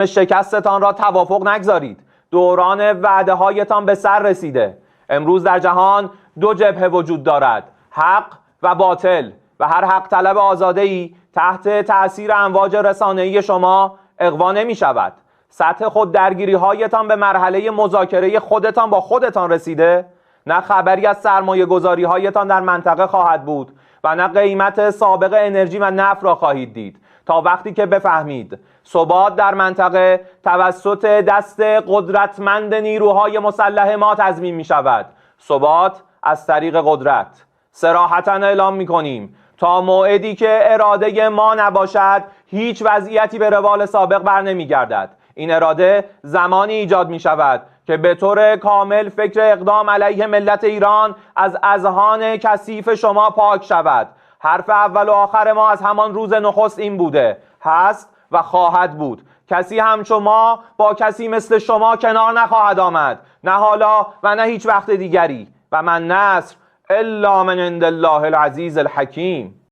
شکستتان را توافق نگذارید. دوران وعده هایتان به سر رسیده. امروز در جهان دو جبهه وجود دارد، حق و باطل، و هر حق طلب آزاده‌ای تحت تأثیر امواج رسانه‌ای شما اغوا نمی شود. سطح خود درگیری هایتان به مرحله مذاکره خودتان با خودتان رسیده؟ نه خبری از سرمایه گذاری هایتان در منطقه خواهد بود و نه قیمت سابق انرژی و نفت را خواهید دید، تا وقتی که بفهمید ثبات در منطقه توسط دست قدرتمند نیروهای مسلح ما تضمین می شود. ثبات از طریق قدرت. صراحتاً اعلام می کنیم تا موعدی که اراده ما نباشد هیچ وضعیتی به روال سابق بر نمی گردد. این اراده زمانی ایجاد می شود که به طور کامل فکر اقدام علیه ملت ایران از اذهان کثیف شما پاک شود. حرف اول و آخر ما از همان روز نخست این بوده، هست و خواهد بود. کسی همچون ما با کسی مثل شما کنار نخواهد آمد، نه حالا و نه هیچ وقت دیگری. و من نصر الا من عند الله العزیز الحکیم.